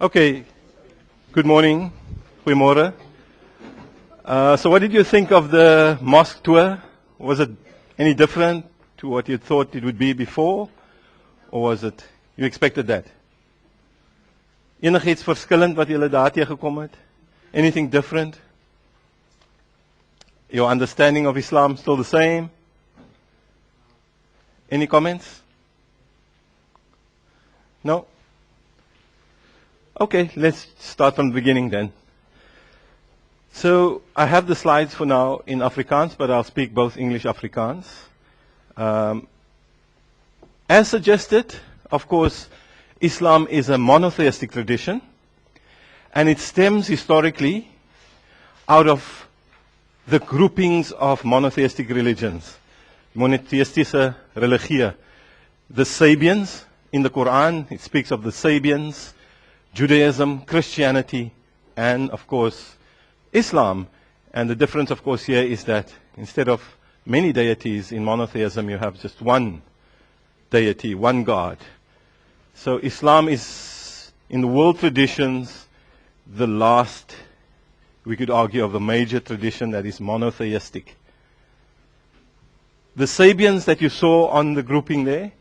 Okay, good morning. Goeiemorgen. So what did you think of the mosque tour? Was it any different to what you thought it would be before? Or was it, you expected that? Enigiets verskillend wat julle daar teëgekom het? Anything different? Your understanding of Islam still the same? Any comments? No? Okay, let's start from the beginning then. So, I have the slides for now in Afrikaans, but I'll speak both English Afrikaans. As suggested, of course, Islam is a monotheistic tradition, and it stems historically out of the groupings of monotheistic religions. Monotheistische religieën. The Sabians, in the Quran, it speaks of the Sabians, Judaism, Christianity, and of course, Islam. And the difference, of course, here is that instead of many deities in monotheism, you have just one deity, one God. So Islam is, in the world traditions, the last, we could argue, of the major tradition that is monotheistic. The Sabians that you saw on the grouping there,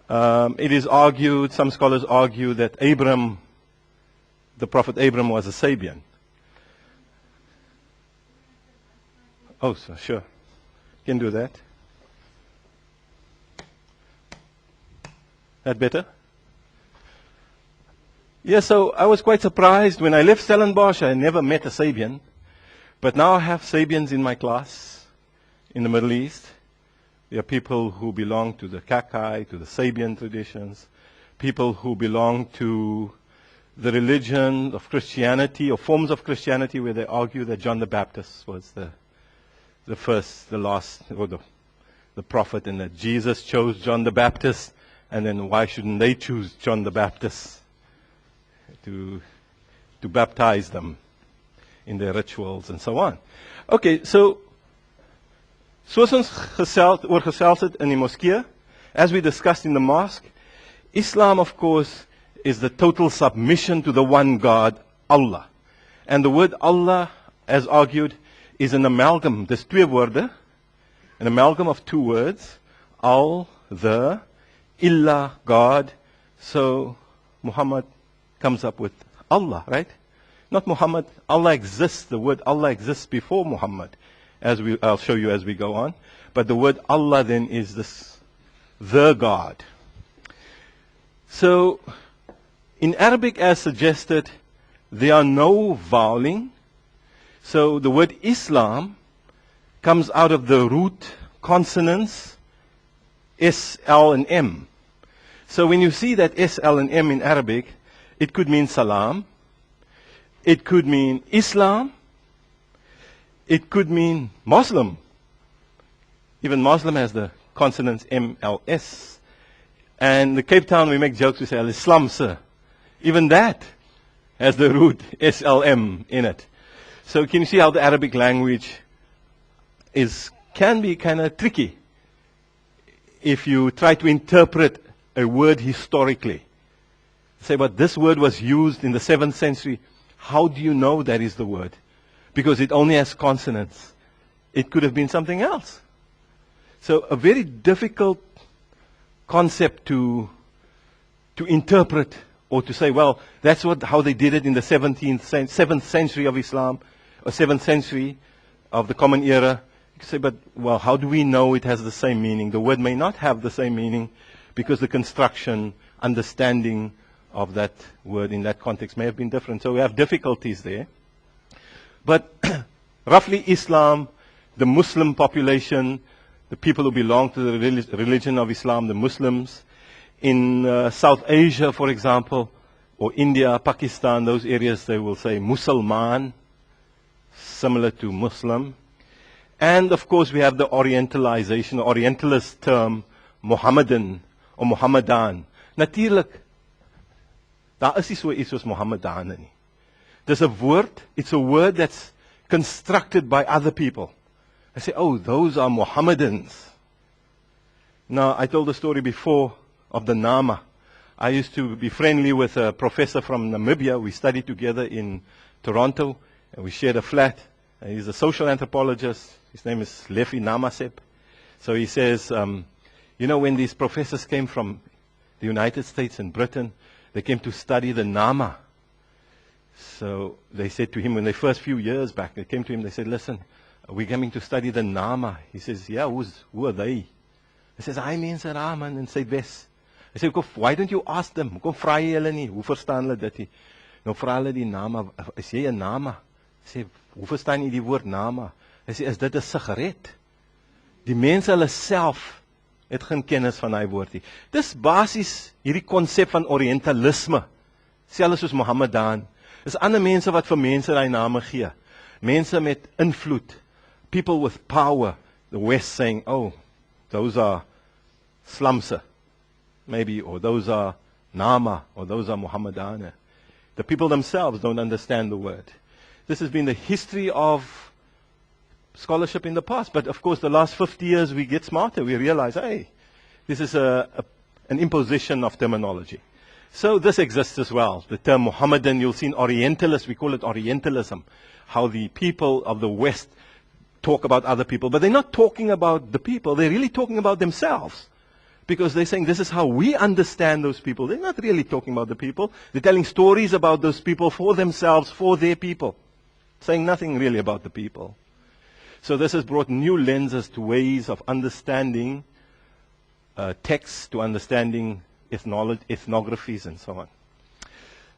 it is argued, some scholars argue that Abraham, the Prophet Abraham was a Sabian. Oh, so sure. Can do that. That better? Yeah, so I was quite surprised when I left Stellenbosch. I never met a Sabian. But now I have Sabians in my class in the Middle East. There are people who belong to the Kakai, to the Sabian traditions. People who belong to the religion of Christianity, or forms of Christianity where they argue that John the Baptist was the first, the last, or the prophet, and that Jesus chose John the Baptist, and then why shouldn't they choose John the Baptist to baptize them in their rituals and so on. Okay, so soos ons oor gesels het in die moskee, as we discussed in the mosque, Islam, of course, is the total submission to the one God, Allah. And the word Allah, as argued, is an amalgam. There's twee woorde, an amalgam of two words, al, the, illa, God. So Muhammad comes up with Allah, right? Not Muhammad. Allah exists. The word Allah exists before Muhammad, as I'll show you as we go on. But the word Allah then is this, the God. So, in Arabic, as suggested, there are no voweling. So the word Islam comes out of the root consonants S, L, and M. So when you see that S, L, and M in Arabic, it could mean salam, it could mean Islam, it could mean Muslim. Even Muslim has the consonants M, L, S. And in Cape Town, we make jokes, we say, Al-Islam, sir. Even that has the root SLM in it. So can you see how the Arabic language can be kind of tricky if you try to interpret a word historically. Say, but this word was used in the 7th century. How do you know that is the word? Because it only has consonants. It could have been something else. So a very difficult concept to interpret, or to say, well, that's how they did it in the 7th century of Islam, or 7th century of the Common Era. You say, but, well, how do we know it has the same meaning? The word may not have the same meaning, because the construction, understanding of that word in that context may have been different. So we have difficulties there. But roughly Islam, the Muslim population, the people who belong to the religion of Islam, the Muslims, in South Asia, for example, or India, Pakistan, those areas, they will say Musalman, similar to Muslim. And, of course, we have the Orientalization, Orientalist term, Mohammedan, or Mohammedan. Natuurlijk, daar is nie so iets soos Mohammedane nie. There's a word, it's a word that's constructed by other people. I say, oh, those are Mohammedans. Now, I told the story before of the Nama. I used to be friendly with a professor from Namibia. We studied together in Toronto, and we shared a flat. And he's a social anthropologist. His name is Lefi Namasep. So he says, when these professors came from the United States and Britain, they came to study the Nama. So they said to him, when the first few years back, they came to him, they said, listen, are we coming to study the Nama? He says, yeah, who are they? He says, I mean, Raman and Zuidwes. I said, why don't you ask them? Kom vra jy hulle nie? Hoe verstaan hulle dit nie? Nou vra hulle die Nama. Is jy 'n Nama? Hy sê, hoe verstaan jy die woord Nama? Hy sê, is dit 'n sigaret? Die mense hulle self het geen kennis van daai woord nie. Dis basies hierdie konsep van orientalisme. Selfs soos Mohammedan. Dis ander mense wat vir mense daai name gee. Mense met invloed. People with power. The West saying, oh, those are Slumse. Maybe, or those are Nama, or those are Muhammadana. The people themselves don't understand the word. This has been the history of scholarship in the past. But of course, the last 50 years, we get smarter. We realize, hey, this is an imposition of terminology. So this exists as well. The term Muhammadan, you'll see in Orientalists, we call it Orientalism. How the people of the West talk about other people. But they're not talking about the people. They're really talking about themselves. Because they're saying this is how we understand those people. They're not really talking about the people. They're telling stories about those people for themselves, for their people. Saying nothing really about the people. So this has brought new lenses to ways of understanding texts, to understanding ethnographies and so on.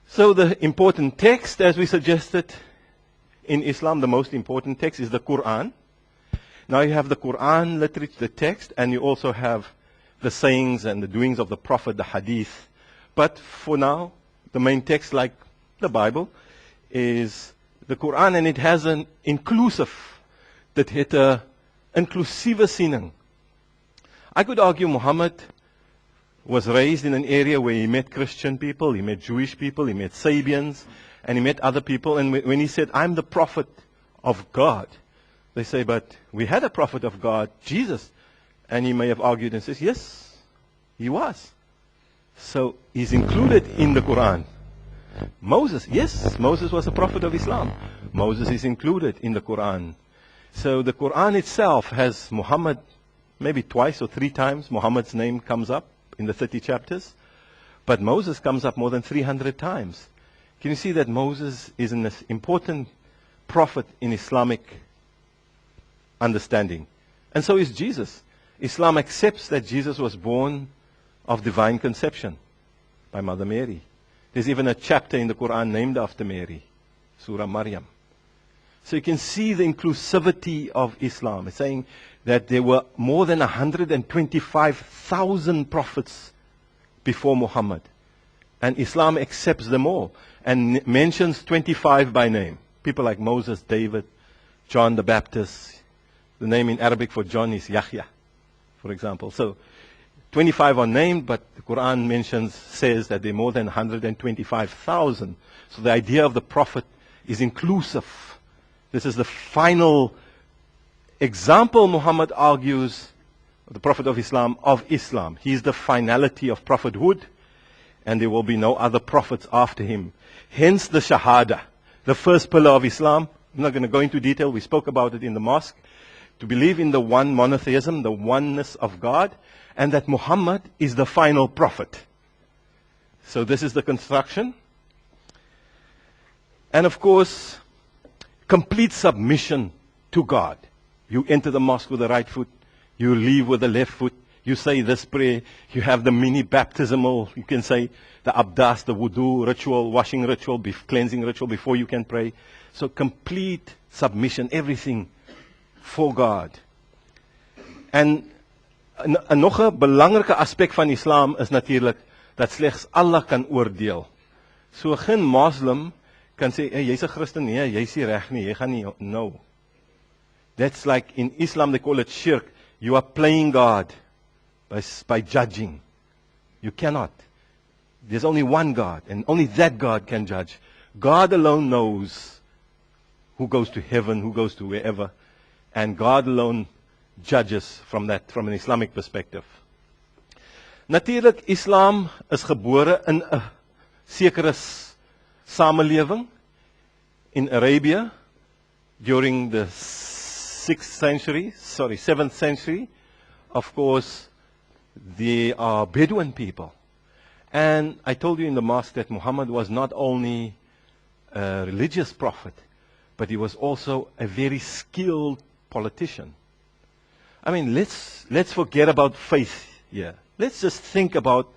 So the important text, as we suggested in Islam, the most important text is the Quran. Now you have the Quran literature, the text, and you also have the sayings and the doings of the Prophet, the Hadith. But for now, the main text, like the Bible, is the Quran, and it has an inclusive, that het 'n inclusieve siening. I could argue Muhammad was raised in an area where he met Christian people, he met Jewish people, he met Sabians, and he met other people. And when he said, I'm the prophet of God, they say, but we had a prophet of God, Jesus. And he may have argued and says, yes, he was. So he's included in the Quran. Moses, yes, Moses was a prophet of Islam. Moses is included in the Quran. So the Quran itself has Muhammad, maybe twice or three times, Muhammad's name comes up in the 30 chapters. But Moses comes up more than 300 times. Can you see that Moses is an important prophet in Islamic understanding? And so is Jesus. Islam accepts that Jesus was born of divine conception by Mother Mary. There's even a chapter in the Quran named after Mary, Surah Maryam. So you can see the inclusivity of Islam. It's saying that there were more than 125,000 prophets before Muhammad. And Islam accepts them all and mentions 25 by name. People like Moses, David, John the Baptist. The name in Arabic for John is Yahya, for example. So 25 are named, but the Quran says that there are more than 125,000. So the idea of the prophet is inclusive. This is the final example, Muhammad argues, the prophet of Islam, He is the finality of prophethood, and there will be no other prophets after him. Hence the Shahada, the first pillar of Islam. I'm not going to go into detail. We spoke about it in the mosque. To believe in the one monotheism, the oneness of God, and that Muhammad is the final prophet. So this is the construction. And of course, complete submission to God. You enter the mosque with the right foot, you leave with the left foot, you say this prayer, you have the mini baptismal, you can say the abdas, the wudu ritual, washing ritual, cleansing ritual before you can pray. So complete submission, everything for God. En nog 'n belangrike aspek van Islam is natuurlik dat slegs Allah kan oordeel. So geen moslim kan sê, hey, jy's 'n Christen, nee, jy's nie reg nie, jy gaan nie, no. That's like in Islam they call it shirk. You are playing God by judging. You cannot. There's only one God, and only that God can judge. God alone knows who goes to heaven, who goes to wherever, and God alone judges from an Islamic perspective. Natuurlik, Islam is gebore in 'n sekere samelewing in Arabia during the 7th century. Of course, they are Bedouin people. And I told you in the mosque that Muhammad was not only a religious prophet, but he was also a very skilled politician. I mean, let's forget about faith here. Let's just think about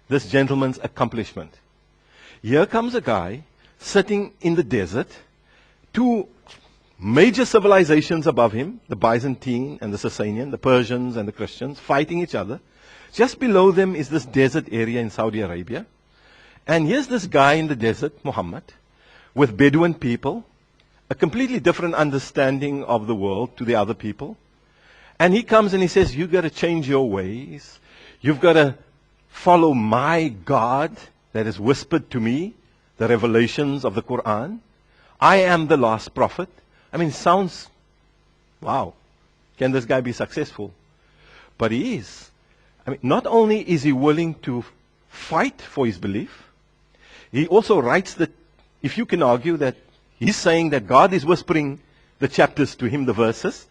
this gentleman's accomplishment. Here comes a guy sitting in the desert, two major civilizations above him, the Byzantine and the Sasanian, the Persians and the Christians, fighting each other. Just below them is this desert area in Saudi Arabia. And here's this guy in the desert, Muhammad, with Bedouin people, a completely different understanding of the world to the other people. And he comes and he says, you've got to change your ways. You've got to follow my God that is whispered to me, the revelations of the Quran. I am the last prophet. I mean, sounds, wow, can this guy be successful? But he is. I mean, not only is he willing to fight for his belief, he also writes that, if you can argue that he's saying that God is whispering the chapters to him, the verses,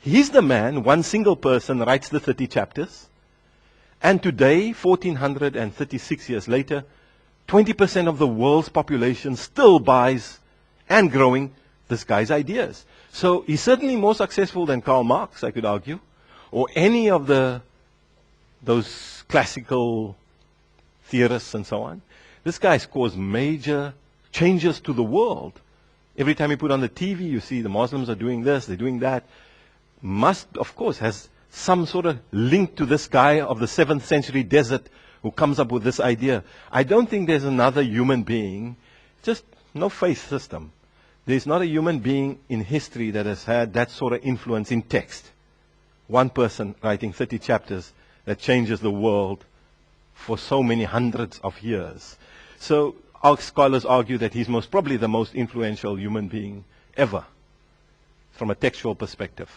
he's the man, one single person writes the 30 chapters. And today, 1436 years later, 20% of the world's population still buys and growing this guy's ideas. So he's certainly more successful than Karl Marx, I could argue, or any of those classical theorists and so on. This guy's caused major changes to the world. Every time you put on the TV, you see the Muslims are doing this, they're doing that. Must, of course, has some sort of link to this guy of the 7th century desert who comes up with this idea. I don't think there's another human being, just no faith system. There's not a human being in history that has had that sort of influence in text. One person writing 30 chapters that changes the world for so many hundreds of years. So our scholars argue that he's most probably the most influential human being ever from a textual perspective.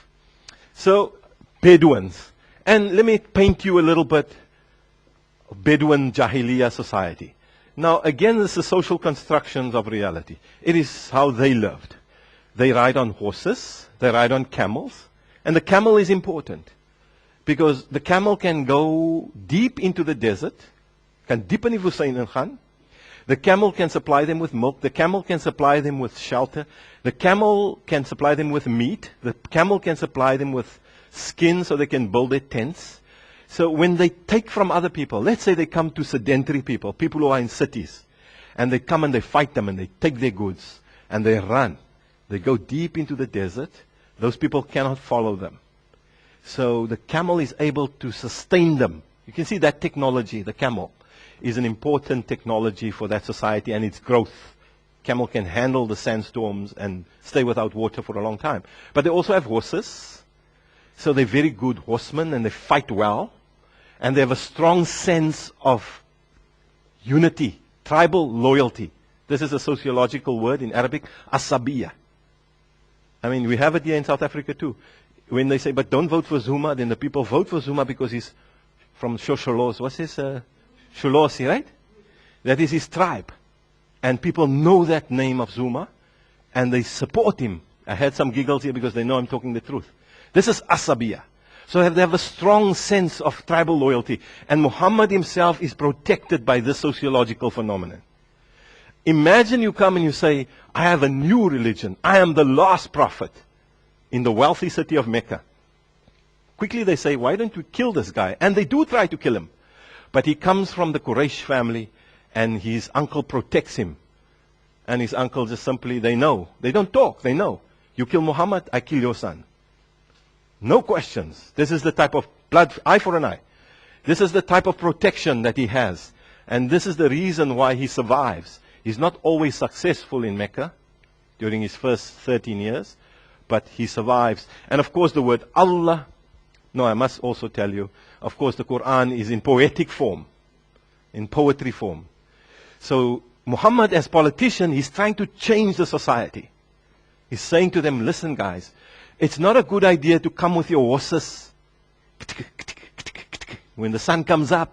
So, Bedouins. And let me paint you a little bit of Bedouin Jahiliyyah society. Now, again, this is social constructions of reality. It is how they lived. They ride on horses, they ride on camels, and the camel is important because the camel can go deep into the desert, kan diep in die woestyn ingaan. The camel can supply them with milk. The camel can supply them with shelter. The camel can supply them with meat. The camel can supply them with skin so they can build their tents. So when they take from other people, let's say they come to sedentary people, people who are in cities, and they come and they fight them and they take their goods and they run. They go deep into the desert. Those people cannot follow them. So the camel is able to sustain them. You can see that technology, the camel, is an important technology for that society and its growth. Camel can handle the sandstorms and stay without water for a long time. But they also have horses. So they're very good horsemen and they fight well. And they have a strong sense of unity, tribal loyalty. This is a sociological word in Arabic, asabiya. I mean, we have it here in South Africa too. When they say, but don't vote for Zuma, then the people vote for Zuma because he's from Shosholos. What's his? Sholosi, right? That is his tribe. And people know that name of Zuma, and they support him. I had some giggles here because they know I'm talking the truth. This is asabiya. So they have a strong sense of tribal loyalty. And Muhammad himself is protected by this sociological phenomenon. Imagine you come and you say, I have a new religion. I am the last prophet in the wealthy city of Mecca. Quickly they say, why don't you kill this guy? And they do try to kill him. But he comes from the Quraysh family, and his uncle protects him. And his uncle just simply, they know. They don't talk, they know. You kill Muhammad, I kill your son. No questions. This is the type of blood, eye for an eye. This is the type of protection that he has. And this is the reason why he survives. He's not always successful in Mecca during his first 13 years, but he survives. And of course the word Allah, no, I must also tell you, of course the Quran is in poetic form, in poetry form. So Muhammad as politician, he's trying to change the society. He's saying to them, listen guys, it's not a good idea to come with your horses when the sun comes up,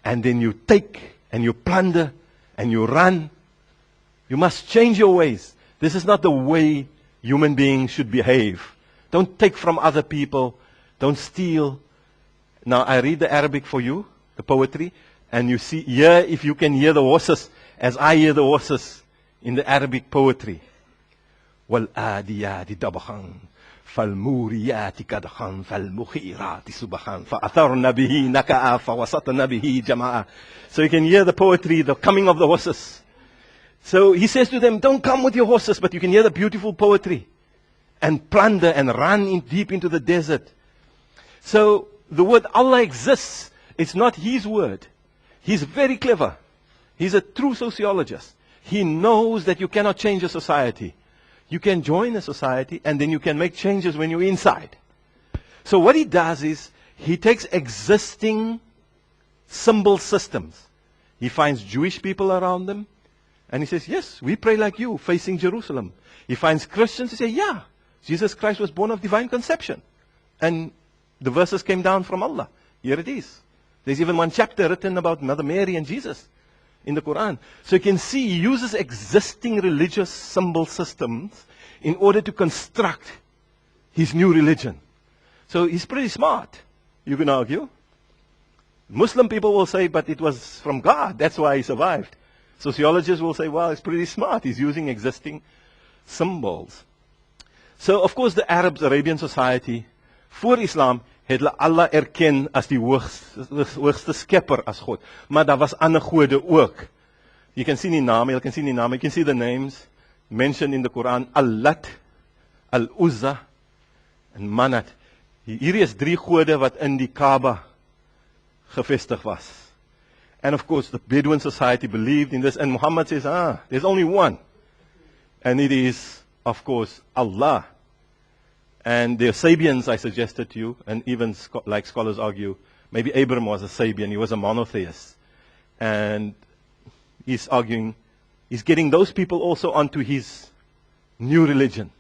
and then you take and you plunder and you run. You must change your ways. This is not the way human beings should behave. Don't take from other people. Don't steal. Now, I read the Arabic for you, the poetry, and you see here, if you can hear the horses, as I hear the horses in the Arabic poetry. وَالْآدِيَاتِ دَبَخًا فَالْمُورِيَاتِ كَدْخًا فَالْمُخِيرَاتِ سُبَحًا فَأَثَرْنَ بِهِ نَكَأً فَوَسَطْنَ بِهِ جَمَعًا. So you can hear the poetry, the coming of the horses. So he says to them, don't come with your horses, but you can hear the beautiful poetry. And plunder and run deep into the desert. So the word Allah exists. It's not his word. He's very clever. He's a true sociologist. He knows that you cannot change a society. You can join a society and then you can make changes when you're inside. So what he does is, he takes existing symbol systems. He finds Jewish people around them. And he says, yes, we pray like you, facing Jerusalem. He finds Christians who say, yeah, Jesus Christ was born of divine conception. And the verses came down from Allah. Here it is. There's even one chapter written about Mother Mary and Jesus in the Quran. So you can see he uses existing religious symbol systems in order to construct his new religion. So he's pretty smart, you can argue. Muslim people will say, but it was from God, that's why he survived. Sociologists will say, well, he's pretty smart, he's using existing symbols. So of course the Arabs, Arabian society, voor Islam, het hulle Allah erken as die hoogste skepper as God. Maar daar was ander gode ook. You can see die name, you can see the names mentioned in the Quran. Al-Lat, Al-Uzza, en Manat. Hier is 3 gode wat in die Kaaba gevestig was. And of course the Bedouin society believed in this. And Muhammad says, there's only one. And it is, of course, Allah. And the Sabians, I suggested to you, and even like scholars argue, maybe Abraham was a Sabian, he was a monotheist. And he's arguing, he's getting those people also onto his new religion.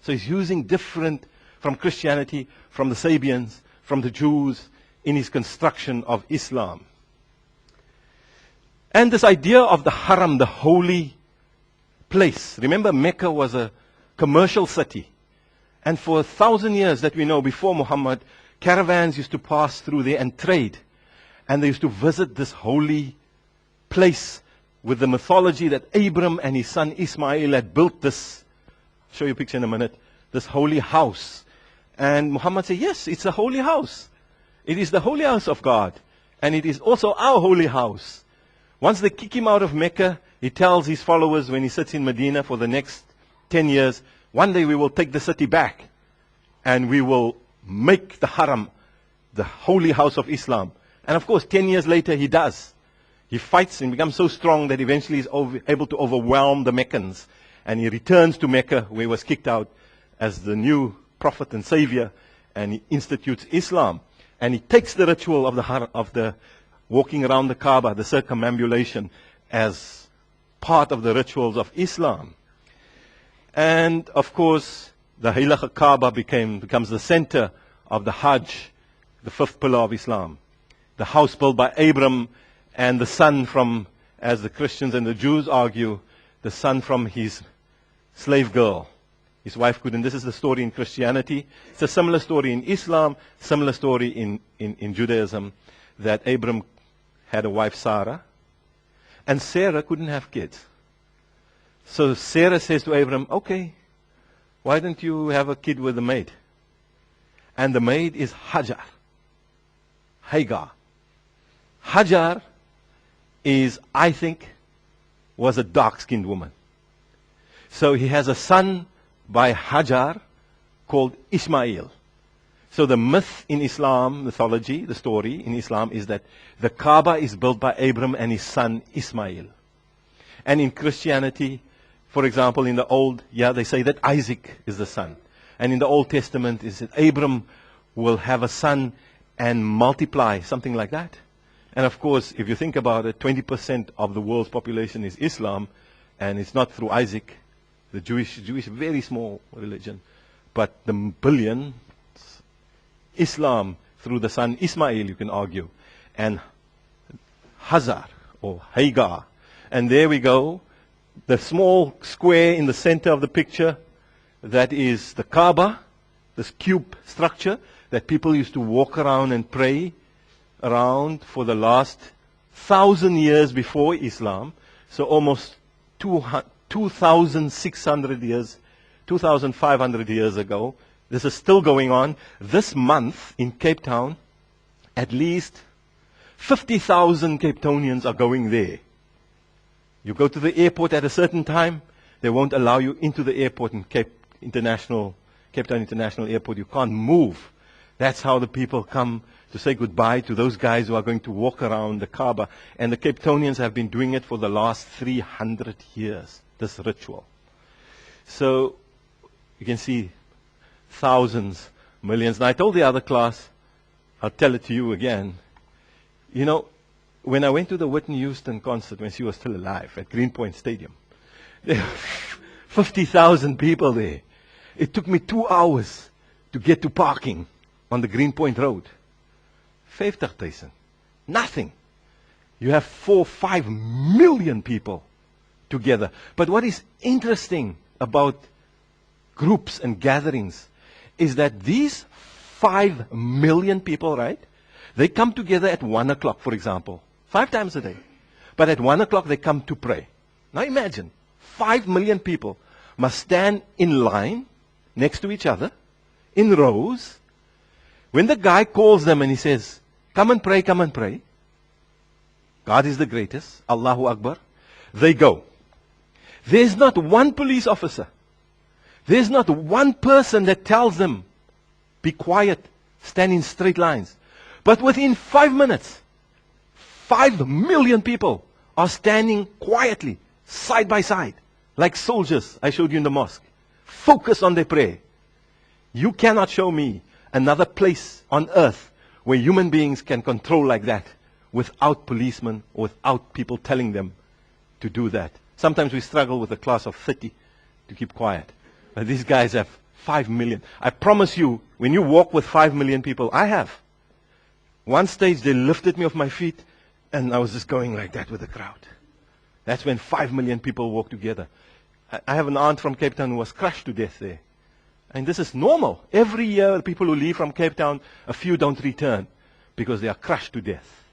So he's using different, from Christianity, from the Sabians, from the Jews, in his construction of Islam. And this idea of the Haram, the holy place. Remember, Mecca was a commercial city. And for 1,000 years that we know before Muhammad, caravans used to pass through there and trade. And they used to visit this holy place with the mythology that Abram and his son Ismail had built this, I'll show you a picture in a minute, this holy house. And Muhammad said, yes, it's a holy house. It is the holy house of God. And it is also our holy house. Once they kick him out of Mecca, he tells his followers when he sits in Medina for the next 10 years, one day we will take the city back and we will make the Haram the holy house of Islam. And of course, 10 years later, he does. He fights and becomes so strong that eventually he's able to overwhelm the Meccans. And he returns to Mecca, where he was kicked out, as the new prophet and savior, and he institutes Islam. And he takes the ritual of the walking around the Kaaba, the circumambulation, as part of the rituals of Islam. And of course, the Heilige Kaaba becomes the center of the Hajj, the 5th pillar of Islam. The house built by Abram and the son from, as the Christians and the Jews argue, the son from his slave girl. His wife couldn't. This is the story in Christianity. It's a similar story in Islam, similar story in Judaism, that Abram had a wife, Sarah, and Sarah couldn't have kids. So Sarah says to Abram, okay, why don't you have a kid with the maid? And the maid is Hajar. Hagar. Hajar is, I think, was a dark-skinned woman. So he has a son by Hajar called Ismail. So the myth in Islam, mythology, the story in Islam is that the Kaaba is built by Abram and his son Ismail. And in Christianity, for example, in the Old, they say that Isaac is the son. And in the Old Testament, is that Abram will have a son and multiply, something like that. And of course, if you think about it, 20% of the world's population is Islam, and it's not through Isaac, the Jewish, very small religion, but the billions, Islam through the son Ismail, you can argue. and Hazar, or Hagar. And there we go. The small square in the center of the picture, that is the Kaaba, this cube structure that people used to walk around and pray around for the last 1,000 years before Islam. So almost 2,600 years, 2,500 years ago. This is still going on. This month in Cape Town, at least 50,000 Cape Townians are going there. You go to the airport at a certain time, they won't allow you into the airport in Cape Town International Airport. You can't move. That's how the people come to say goodbye to those guys who are going to walk around the Kaaba. And the Cape Townians have been doing it for the last 300 years, this ritual. So you can see thousands, millions. And I told the other class, I'll tell it to you again. You know, when I went to the Whitney Houston concert when she was still alive at Greenpoint Stadium, there were 50,000 people there. It took me 2 hours to get to parking on the Greenpoint Road. 50,000. Nothing. You have 4-5 million people together. But what is interesting about groups and gatherings is that these 5 million people, right? They come together at 1 o'clock, for example. 5 times a day. But at 1 o'clock they come to pray. Now imagine, 5 million people must stand in line next to each other, in rows. When the guy calls them and he says, come and pray, come and pray. God is the greatest. Allahu Akbar. They go. There's not one police officer. There's not one person that tells them, be quiet, stand in straight lines. But within 5 minutes, 5 million people are standing quietly, side by side, like soldiers I showed you in the mosque. Focus on their prayer. You cannot show me another place on earth where human beings can control like that without policemen or without people telling them to do that. Sometimes we struggle with a class of 30 to keep quiet. But these guys have 5 million. I promise you, when you walk with 5 million people, I have. One stage they lifted me off my feet and I was just going like that with the crowd. That's when 5 million people walk together. I have an aunt from Cape Town who was crushed to death there. And this is normal. Every year, people who leave from Cape Town, a few don't return because they are crushed to death.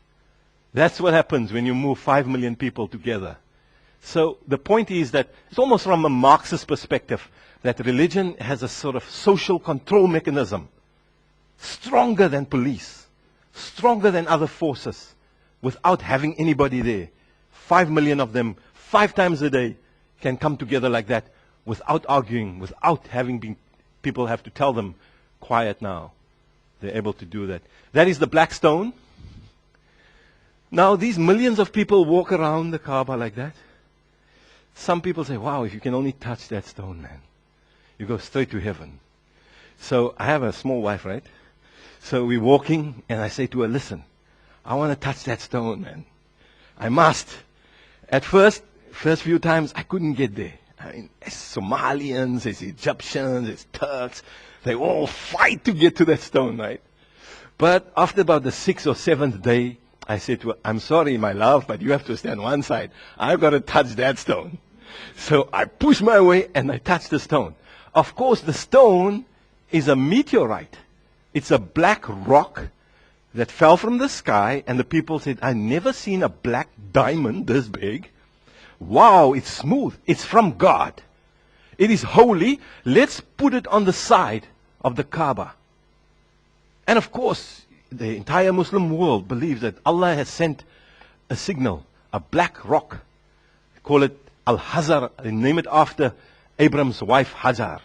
That's what happens when you move 5 million people together. So the point is that it's almost from a Marxist perspective that religion has a sort of social control mechanism, stronger than police, stronger than other forces, without having anybody there. 5 million of them, 5 times a day, can come together like that without arguing, without having been, people have to tell them, quiet now. They're able to do that. That is the black stone. Now, these millions of people walk around the Kaaba like that. Some people say, wow, if you can only touch that stone, man, you go straight to heaven. So I have a small wife, right? So we're walking, and I say to her, listen, I want to touch that stone, man. I must. At first few times, I couldn't get there. I mean, it's Somalians, it's Egyptians, it's Turks. They all fight to get to that stone, right? But after about the 6th or 7th day, I said to her, I'm sorry, my love, but you have to stand one side. I've got to touch that stone. So I push my way and I touch the stone. Of course, the stone is a meteorite. It's a black rock that fell from the sky, and the people said, I've never seen a black diamond this big. Wow, it's smooth. It's from God. It is holy. Let's put it on the side of the Kaaba. And of course, the entire Muslim world believes that Allah has sent a signal, a black rock. They call it Al-Hazar. They name it after Abram's wife, Hajar.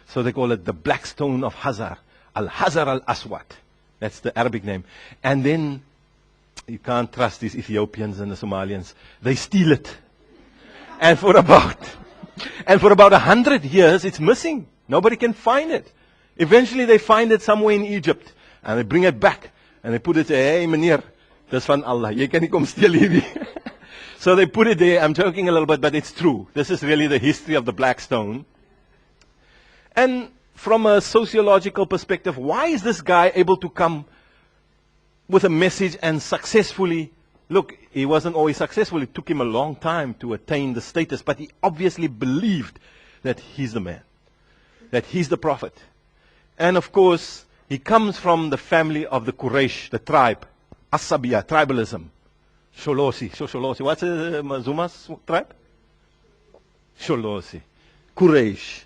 So they call it the black stone of Hazar. Al-Hazar al-Aswad. That's the Arabic name. And then, you can't trust these Ethiopians and the Somalians. They steal it. And for about 100 years, it's missing. Nobody can find it. Eventually, they find it somewhere in Egypt. And they bring it back. And they put it there, hey meneer, dis van Allah. Jy kan nie kom steel hierdie. So they put it there. I'm joking a little bit, but it's true. This is really the history of the black stone. And from a sociological perspective, why is this guy able to come with a message and successfully. Look, he wasn't always successful. It took him a long time to attain the status, but he obviously believed that he's the man, that he's the prophet. And of course, he comes from the family of the Quraysh, the tribe, Asabiya, tribalism. Sholosi. What's Zuma's tribe? Sholosi. Quraysh.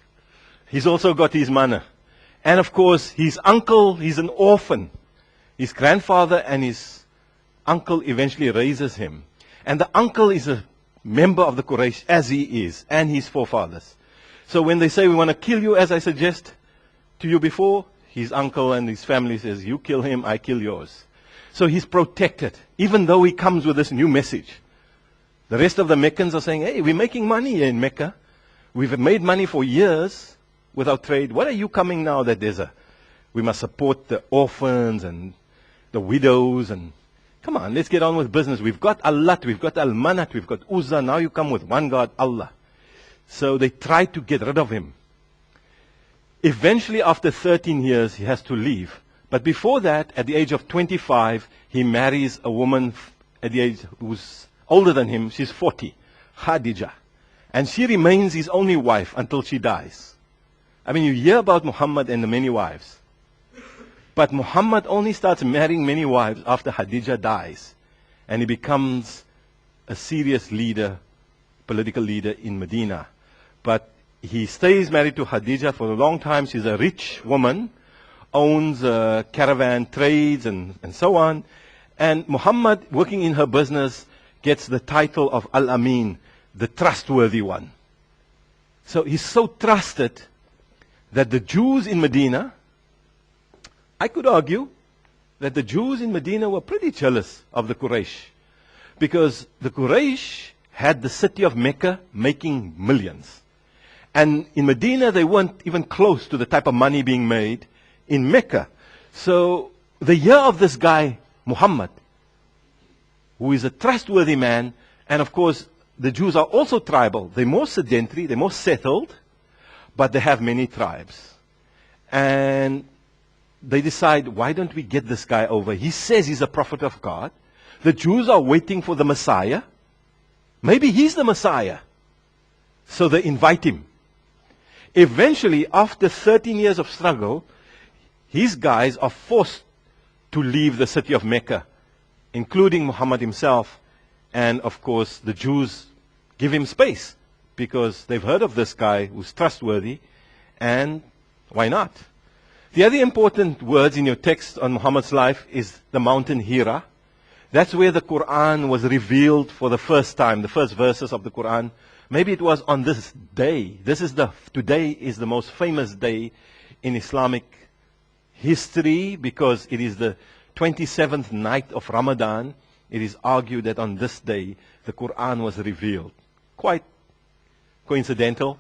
He's also got his manner. And of course, his uncle, he's an orphan. His grandfather and his uncle eventually raises him. And the uncle is a member of the Quraysh, as he is, and his forefathers. So when they say, we want to kill you, as I suggest to you before, his uncle and his family says, you kill him, I kill yours. So he's protected, even though he comes with this new message. The rest of the Meccans are saying, hey, we're making money here in Mecca. We've made money for years with our trade. What are you coming now that we must support the orphans and the widows, and come on, let's get on with business. We've got Allat, we've got Al-Manat, we've got Uzza. Now you come with one God, Allah. So they try to get rid of him. Eventually, after 13 years, he has to leave. But before that, at the age of 25, he marries a woman at the age who's older than him. She's 40, Khadija. And she remains his only wife until she dies. I mean, you hear about Muhammad and the many wives. But Muhammad only starts marrying many wives after Khadija dies. And he becomes a serious leader, political leader in Medina. But he stays married to Khadija for a long time. She's a rich woman, owns a caravan trades and so on. And Muhammad, working in her business, gets the title of Al-Amin, the trustworthy one. So he's so trusted that the Jews in Medina, I could argue that the Jews in Medina were pretty jealous of the Quraysh, because the Quraysh had the city of Mecca making millions. And in Medina, they weren't even close to the type of money being made in Mecca. So the year of this guy, Muhammad, who is a trustworthy man, and of course, the Jews are also tribal. They're more sedentary, they're more settled, but they have many tribes. And they decide, why don't we get this guy over? He says he's a prophet of God. The Jews are waiting for the Messiah. Maybe he's the Messiah. So they invite him. Eventually, after 13 years of struggle, his guys are forced to leave the city of Mecca, including Muhammad himself. And of course, the Jews give him space because they've heard of this guy who's trustworthy, and why not? The other important words in your text on Muhammad's life is the mountain Hira. That's where the Quran was revealed for the first time, the first verses of the Quran. Maybe it was on this day. Today is the most famous day in Islamic history because it is the 27th night of Ramadan. It is argued that on this day, the Quran was revealed. Quite coincidental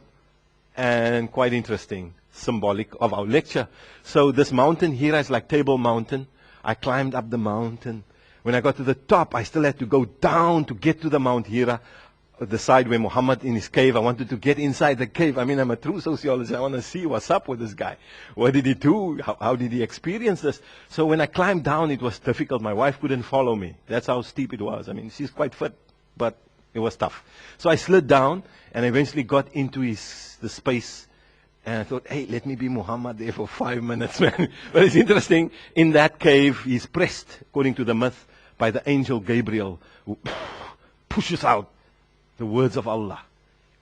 and quite interesting, symbolic of our lecture. So this mountain Hira is like Table Mountain. I climbed up the mountain. When I got to the top, I still had to go down to get to the Mount Hira, the side where Muhammad in his cave. I wanted to get inside the cave. I mean, I'm a true sociologist. I want to see what's up with this guy. What did he do? How did he experience this? So when I climbed down, it was difficult. My wife couldn't follow me. That's how steep it was. I mean, she's quite fit, but it was tough. So I slid down and eventually got into the space. And I thought, hey, let me be Muhammad there for 5 minutes, man. But it's interesting. In that cave, he's pressed, according to the myth, by the angel Gabriel, who pushes out the words of Allah.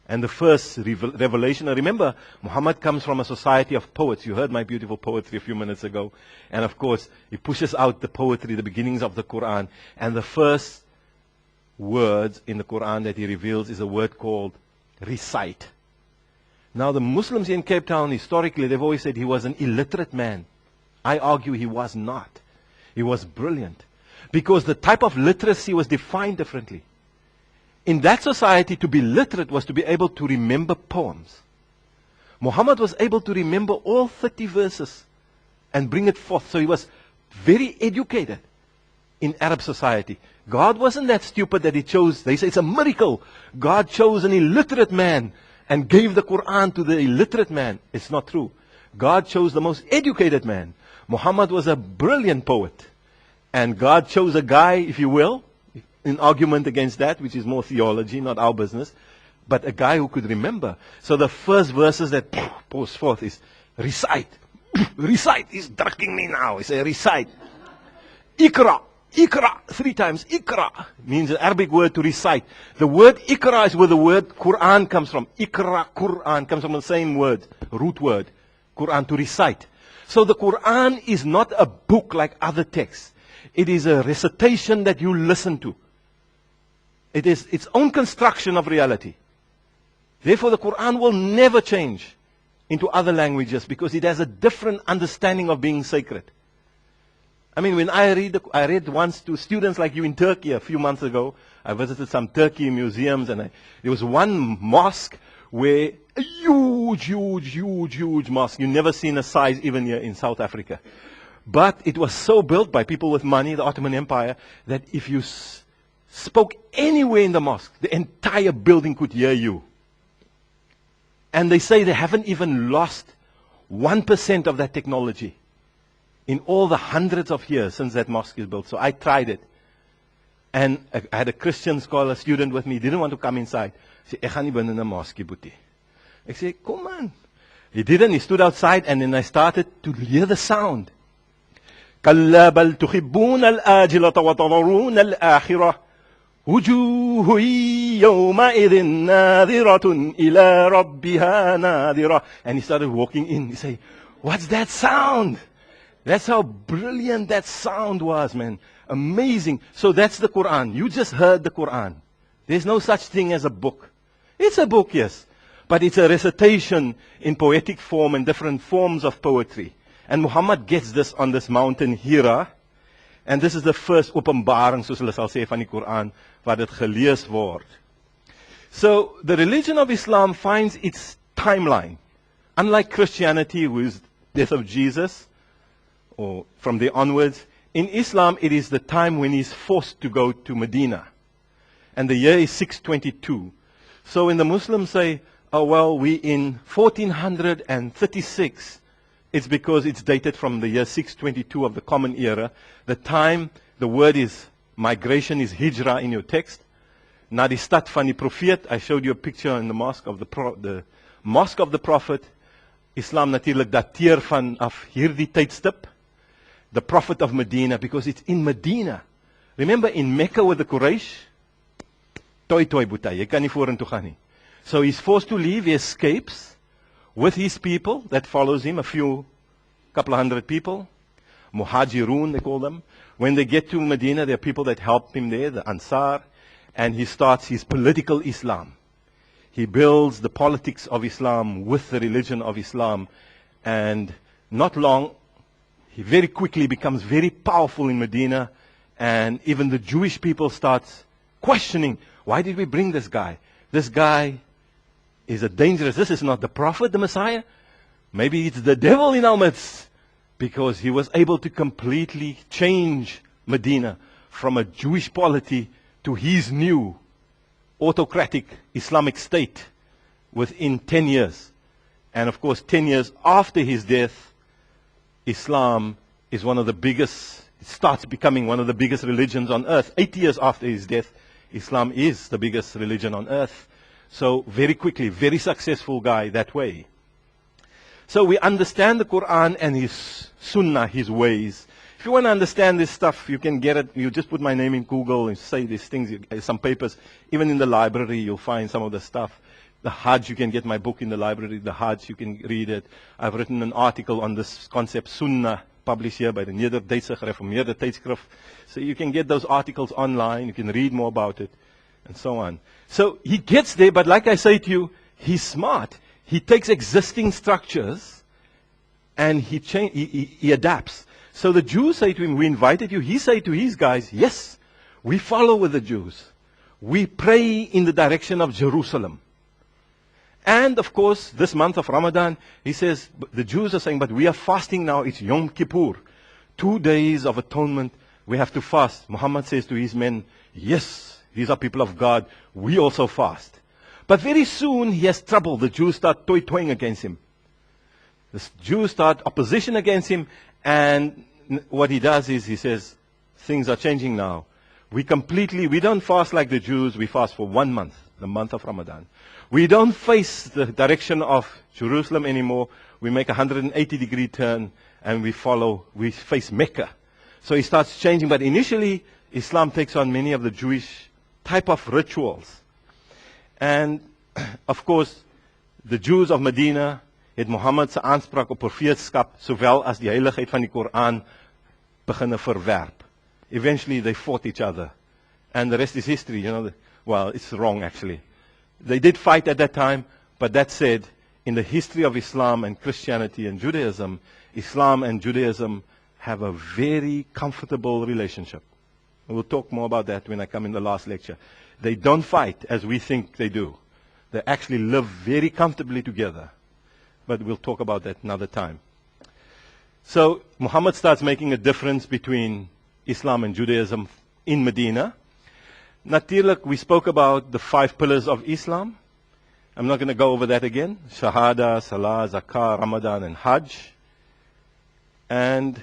And the first revelation, now remember, Muhammad comes from a society of poets. You heard my beautiful poetry a few minutes ago. And of course, he pushes out the poetry, the beginnings of the Quran. And the first words in the Quran that he reveals is a word called recite. Now the Muslims in Cape Town, historically, they've always said he was an illiterate man. I argue he was not. He was brilliant. Because the type of literacy was defined differently. In that society, to be literate was to be able to remember poems. Muhammad was able to remember all 30 verses and bring it forth. So he was very educated in Arab society. God wasn't that stupid that he chose, they say it's a miracle. God chose an illiterate man and gave the Quran to the illiterate man. It's not true. God chose the most educated man. Muhammad was a brilliant poet. And God chose a guy, if you will, in argument against that, which is more theology, not our business, but a guy who could remember. So the first verses that pours forth is recite. Recite. He's drugging me now. He says recite. Ikra. Ikra. 3 times. Ikra means an Arabic word to recite. The word Ikra is where the word Quran comes from. Ikra, Quran comes from the same word, root word. Quran, to recite. So the Quran is not a book like other texts. It is a recitation that you listen to. It is its own construction of reality. Therefore, the Quran will never change into other languages because it has a different understanding of being sacred. I mean, when I read once to students like you in Turkey a few months ago. I visited some Turkey museums, and there was one mosque where a huge mosque. You've never seen a size even here in South Africa. But it was so built by people with money, the Ottoman Empire, that if you spoke anywhere in the mosque, the entire building could hear you. And they say they haven't even lost 1% of that technology in all the hundreds of years since that mosque is built. So I tried it. And I had a Christian scholar student with me, didn't want to come inside. He said, "Ek gaan nie binne 'n mosque, boetie." I said, "Come on." He didn't. He stood outside, and then I started to hear the sound. كَلَّا بَلْ تُحِبُّونَ الْآجِلَةَ وَتَذَرُونَ الْآخِرَةَ وُجُوهٌ يَوْمَئِذٍ نَاظِرَةٌ إِلَىٰ رَبِّهَا نَاظِرَةٌ. And he started walking in. He said, "What's that sound?" That's how brilliant that sound was, man. Amazing. So that's the Quran. You just heard the Quran. There's no such thing as a book. It's a book, yes. But it's a recitation in poetic form and different forms of poetry. And Muhammad gets this on this mountain Hira. And this is the first openbaring, soos hulle sal sê, van die Quran, waar dit gelees word. So the religion of Islam finds its timeline. Unlike Christianity, who is death of Jesus, or from there onwards, in Islam it is the time when he's forced to go to Medina. And the year is 622. So when the Muslims say, "Oh well, we in 1436, it's because it's dated from the year 622 of the Common Era. The time, the word is, migration is hijrah in your text. Na die stad van die profeet, I showed you a picture in the mosque of the mosque of the Prophet. Islam natuurlijk dateer vanaf hierdie tydstip. The Prophet of Medina, because it's in Medina. Remember in Mecca with the Quraysh? Toi boetie, jy kan nie vorentoe gaan nie. So he's forced to leave, he escapes with his people that follows him, couple of hundred people. Muhajirun, they call them. When they get to Medina, there are people that help him there, the Ansar, and he starts his political Islam. He builds the politics of Islam with the religion of Islam, and not long, he very quickly becomes very powerful in Medina, and even the Jewish people start questioning, why did we bring this guy? This guy is a dangerous, this is not the Prophet, the Messiah. Maybe it's the devil in our midst. Because he was able to completely change Medina from a Jewish polity to his new autocratic Islamic state within 10 years. And of course, 10 years after his death, Islam is one of the biggest, it starts becoming one of the biggest religions on earth. 80 years after his death, Islam is the biggest religion on earth. So very quickly, very successful guy that way. So we understand the Quran and his Sunnah, his ways. If you want to understand this stuff, you can get it. You just put my name in Google and say these things, some papers. Even in the library, you'll find some of the stuff. The Hajj, you can get my book in the library. The Hajj, you can read it. I've written an article on this concept, Sunnah, published here by the Nederduitse Gereformeerde Tydskrif. So you can get those articles online. You can read more about it, and so on. So he gets there, but like I say to you, he's smart. He takes existing structures and he adapts. So the Jews say to him, "We invited you." He say to his guys, "Yes, we follow with the Jews. We pray in the direction of Jerusalem." And of course, this month of Ramadan, he says, the Jews are saying, "But we are fasting now. It's Yom Kippur. 2 days of atonement. We have to fast." Muhammad says to his men, "Yes, these are people of God. We also fast." But very soon he has trouble. The Jews start toying against him. The Jews start opposition against him. And what he does is he says, things are changing now. We don't fast like the Jews, we fast for 1 month, the month of Ramadan. We don't face the direction of Jerusalem anymore. We make a 180-degree turn and we face Mecca. So it starts changing, but initially Islam takes on many of the Jewish type of rituals. And of course, the Jews of Medina het Mohammed se aanspraak op profeetskap sowel as die heiligheid van die Koran beginne verwerp. Eventually they fought each other. And the rest is history, well, it's wrong actually. They did fight at that time, but that said, in the history of Islam and Christianity and Judaism, Islam and Judaism have a very comfortable relationship. We'll talk more about that when I come in the last lecture. They don't fight as we think they do. They actually live very comfortably together. But we'll talk about that another time. So Muhammad starts making a difference between Islam and Judaism in Medina. Natuurlijk, we spoke about the 5 pillars of Islam. I'm not going to go over that again. Shahada, Salah, Zakah, Ramadan, and Hajj. And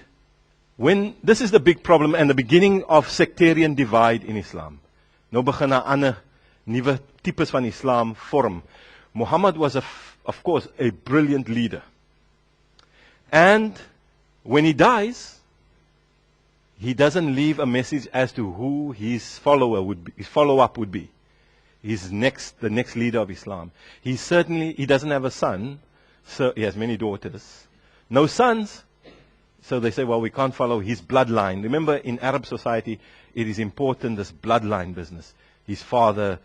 this is the big problem and the beginning of sectarian divide in Islam. Nou begin 'n ander nuwe tipes van Islam vorm. Muhammad was, of course, a brilliant leader. And when he dies, he doesn't leave a message as to who his follow-up would be. He's the next leader of Islam. He doesn't have a son, so he has many daughters. No sons, so they say, well, we can't follow his bloodline. Remember, in Arab society, it is important, this bloodline business. His father,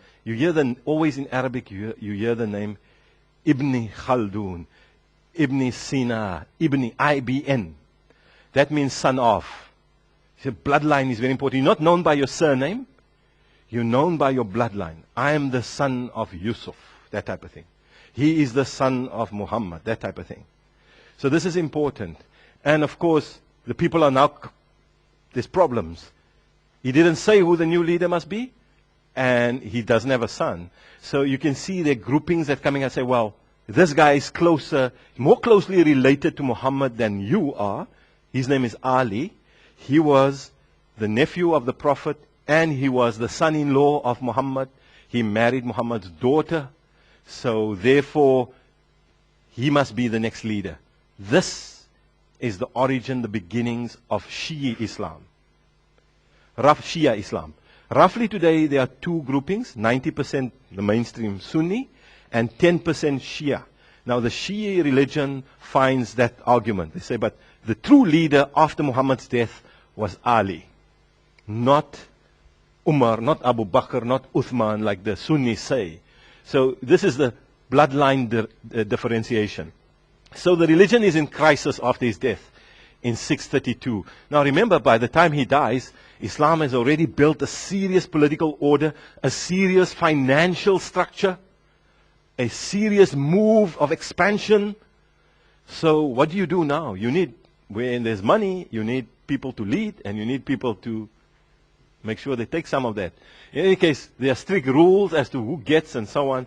always in Arabic, you hear the name Ibn Khaldun, Ibn Sina, Ibn. That means son of. So bloodline is very important. You're not known by your surname. You're known by your bloodline. I am the son of Yusuf, that type of thing. He is the son of Muhammad, that type of thing. So this is important. And of course, the people are now, there's problems. He didn't say who the new leader must be, and he doesn't have a son. So you can see the groupings that coming and say, well, this guy is more closely related to Muhammad than you are. His name is Ali. He was the nephew of the Prophet, and he was the son-in-law of Muhammad. He married Muhammad's daughter. So therefore, he must be the next leader. This is the origin, the beginnings of Shia Islam. Shia Islam. Roughly today, there are 2 groupings, 90% the mainstream Sunni, and 10% Shia. Now the Shia religion finds that argument. They say, but the true leader after Muhammad's death was Ali. Not Umar, not Abu Bakr, not Uthman, like the Sunnis say. So this is the bloodline differentiation. So the religion is in crisis after his death in 632. Now remember, by the time he dies, Islam has already built a serious political order, a serious financial structure, a serious move of expansion. So what do you do now? When there's money, you need people to lead, and you need people to make sure they take some of that. In any case, there are strict rules as to who gets and so on,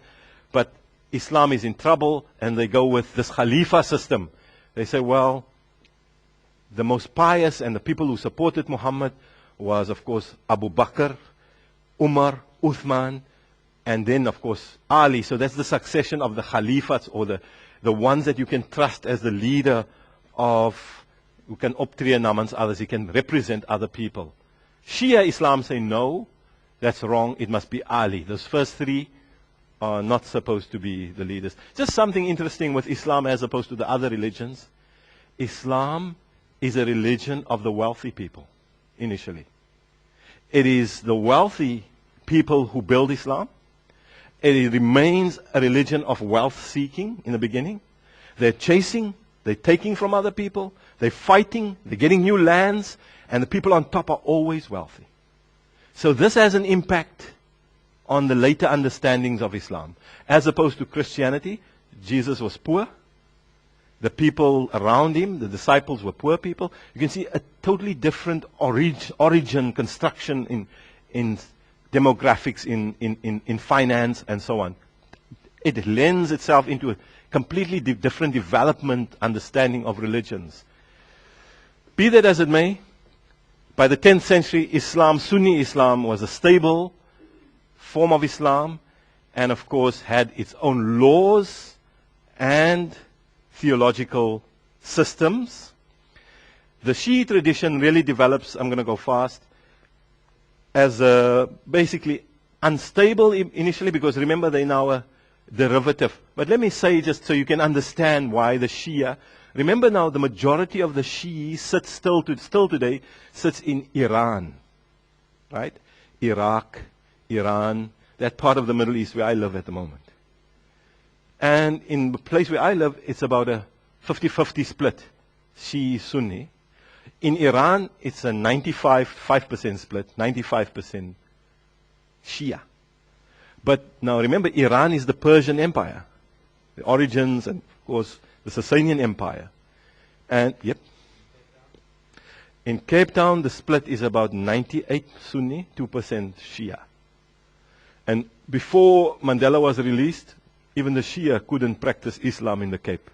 but Islam is in trouble, and they go with this Khalifa system. They say, well, the most pious and the people who supported Muhammad was, of course, Abu Bakr, Umar, Uthman, and then, of course, Ali. So that's the succession of the Khalifats, or the ones that you can trust as the leader who can optree namens others. He can represent other people. Shia Islam say, no, that's wrong. It must be Ali. Those first 3 are not supposed to be the leaders. Just something interesting with Islam as opposed to the other religions. Islam is a religion of the wealthy people, initially. It is the wealthy people who build Islam. It remains a religion of wealth seeking in the beginning. They're chasing, they're taking from other people, they're fighting, they're getting new lands, and the people on top are always wealthy. So this has an impact on the later understandings of Islam. As opposed to Christianity, Jesus was poor. The people around him, the disciples, were poor people. You can see a totally different origin construction in demographics, in finance, and so on. It lends itself into a completely different development understanding of religions. Be that as it may, By the 10th century, Islam, Sunni Islam, was a stable form of Islam, and of course had its own laws and theological systems. The Shia tradition really develops, I'm going to go fast, as a basically unstable initially, because remember they're now a derivative. But let me say, just so you can understand why the Shia, remember now the majority of the Shia sits still today, sits in Iran, right? Iraq, Iran, that part of the Middle East where I live at the moment. And in the place where I live, it's about a 50-50 split, Shia, Sunni. In Iran, it's a 5% split, 95% Shia. But now remember, Iran is the Persian Empire, the origins, and of course the Sasanian Empire. And yep, in Cape Town, the split is about 98 Sunni, 2% Shia. And before Mandela was released, even the Shia couldn't practice Islam in the Cape.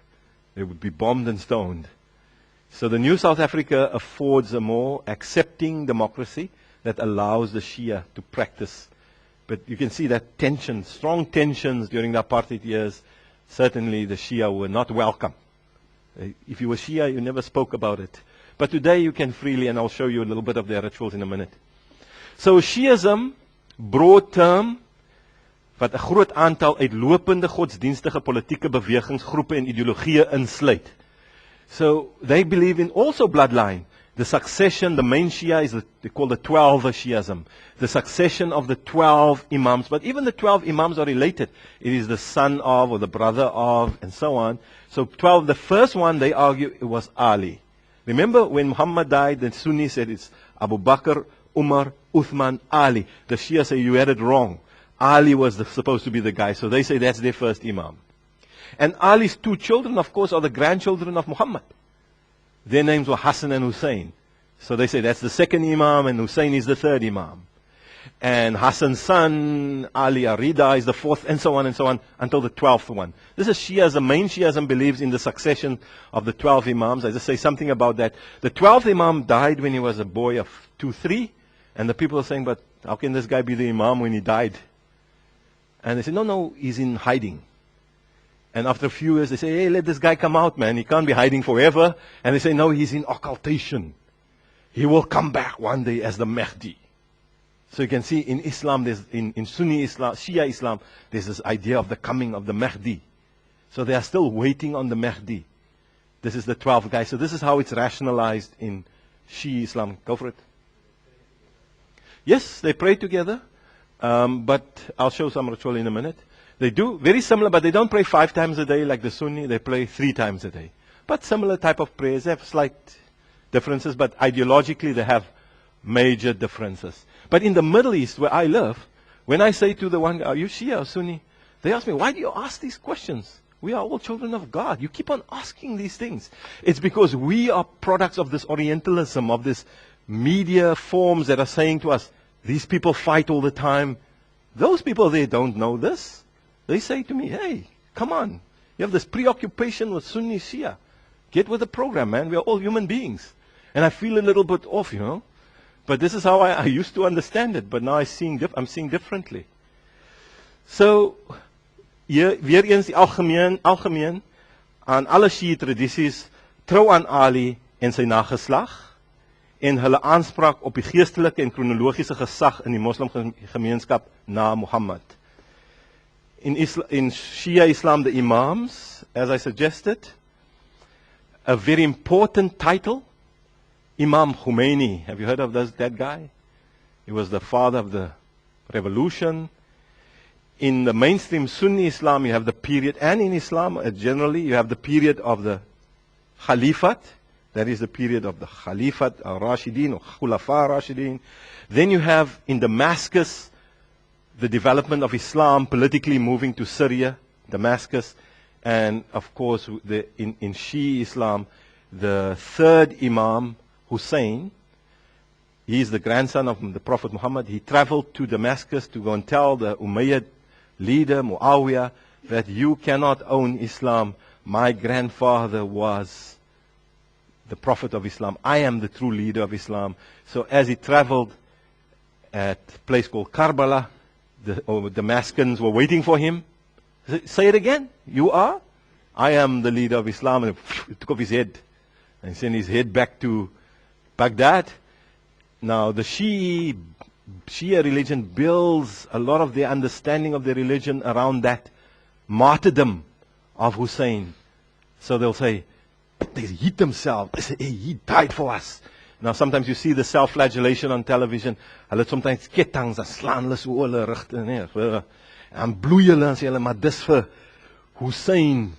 They would be bombed and stoned. So the new South Africa affords a more accepting democracy that allows the Shia to practice. But you can see that tension, strong tensions during the apartheid years. Certainly the Shia were not welcome. If you were Shia, you never spoke about it. But today you can freely, and I'll show you a little bit of their rituals in a minute. So Shiism, broad term, wat 'n groot aantal uitlopende godsdienstige politieke bewegings, groepe en ideologieë insluit. So they believe in also bloodline. The succession, the main Shia is they call the 12 Shiism. The succession of the 12 Imams. But even the 12 Imams are related. It is the son of or the brother of and so on. So 12, the first one they argue it was Ali. Remember when Muhammad died, the Sunni said it's Abu Bakr, Umar, Uthman, Ali. The Shia say you had it wrong. Ali was supposed to be the guy. So they say that's their first Imam. And Ali's two children, of course, are the grandchildren of Muhammad. Their names were Hassan and Hussein. So they say that's the second Imam and Hussein is the third Imam. And Hassan's son, Ali Arida, is the fourth, and so on until the 12th one. This is Shiism. Main Shiism believes in the succession of the 12 Imams. I just say something about that. The 12th Imam died when he was a boy of 2-3. And the people are saying, but how can this guy be the Imam when he died? And they say, no, he's in hiding. And after a few years, they say, hey, let this guy come out, man. He can't be hiding forever. And they say, no, he's in occultation. He will come back one day as the Mahdi. So you can see in Islam, in Sunni Islam, Shia Islam, there's this idea of the coming of the Mahdi. So they are still waiting on the Mahdi. This is the 12th guy. So this is how it's rationalized in Shia Islam. Go for it. Yes, they pray together. But I'll show some ritual in a minute. They do, very similar, but they don't pray 5 times a day like the Sunni. They pray 3 times a day. But similar type of prayers. They have slight differences, but ideologically they have major differences. But in the Middle East, where I live, when I say to the one guy, are you Shia or Sunni? They ask me, why do you ask these questions? We are all children of God. You keep on asking these things. It's because we are products of this Orientalism, of this media forms that are saying to us, these people fight all the time. Those people, they don't know this. They say to me, hey, come on. You have this preoccupation with Sunni Shia. Get with the program, man. We are all human beings. And I feel a little bit off, you know. But this is how I used to understand it. But now I'm seeing differently. So, weer eens die algemeen aan alle Shia tradities, trou aan Ali en sy nageslag, en hulle aanspraak op die geestelike en kronologiese gesag in die moslimgemeenskap na Muhammad. In Shia Islam, the Imams, as I suggested, a very important title, Imam Khomeini. Have you heard of that guy? He was the father of the revolution. In the mainstream Sunni Islam, you have the period, and in Islam generally, you have the period of the Khalifat. That is the period of the Khalifat al-Rashidin or Khulafa al-Rashidin. Then you have in Damascus, the development of Islam politically moving to Syria, Damascus, and of course in Shia Islam, the third Imam, Hussein, he is the grandson of the Prophet Muhammad. He traveled to Damascus to go and tell the Umayyad leader, Muawiyah, that you cannot own Islam. My grandfather was the Prophet of Islam. I am the true leader of Islam. So as he traveled at a place called Karbala, the Damascans were waiting for him. Say it again. You are? I am the leader of Islam. And he took off his head and sent his head back to Baghdad. Now the Shia religion builds a lot of their understanding of their religion around that martyrdom of Hussein. So they'll say, they hit themselves. They say, hey, he died for us. Now sometimes you see the self-flagellation on television. Hulle sometimes ketangs, dan slaan hulle so hulle rigte neer. En bloei hulle en sê hulle, maar dis vir Hussein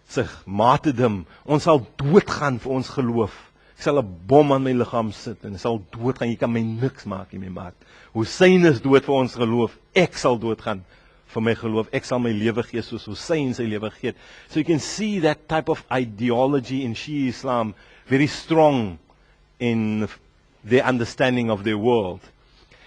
se martyrdom. Ons sal doodgaan vir ons geloof. Ek sal 'n bom aan my liggaam sit en ek sal doodgaan. Jy kan my niks maak nie, my maat. Hussein is dood vir ons geloof. Ek sal doodgaan vir my geloof. Ek sal my lewe gee soos Hussein sy lewe gegee het. So you can see that type of ideology in Shia Islam very strong in their understanding of their world.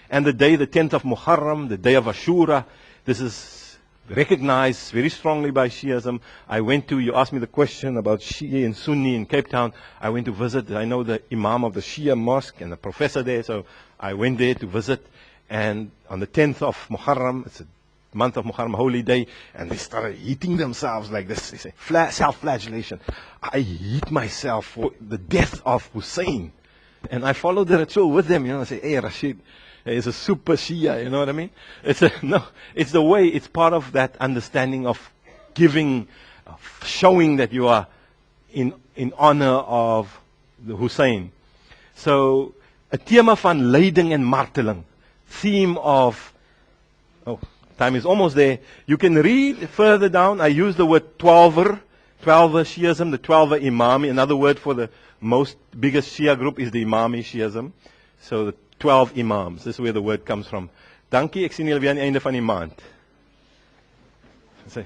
And the day, the 10th of Muharram, the day of Ashura, this is recognized very strongly by Shiism. I went to, you asked me the question about Shia and Sunni in Cape Town. I went to visit, I know the Imam of the Shia mosque and the professor there, so I went there to visit. And on the 10th of Muharram, it's a month of Muharram, holy day, and they started eating themselves like this. They say, self-flagellation. I eat myself for the death of Hussein. And I followed the ritual with them, I say, hey, Rashid, it's a super Shia, you know what I mean? It's the way, it's part of that understanding of giving, showing that you are in honor of the Hussein. So, a thema van lyding en marteling. Theme of, time is almost there. You can read further down. I use the word 12er Shiism, the 12er Imami. Another word for the most biggest Shia group is the Imami Shiism. So the 12 Imams. This is where the word comes from. Dankie, ek sien julle weer aan die einde van die maand. Sê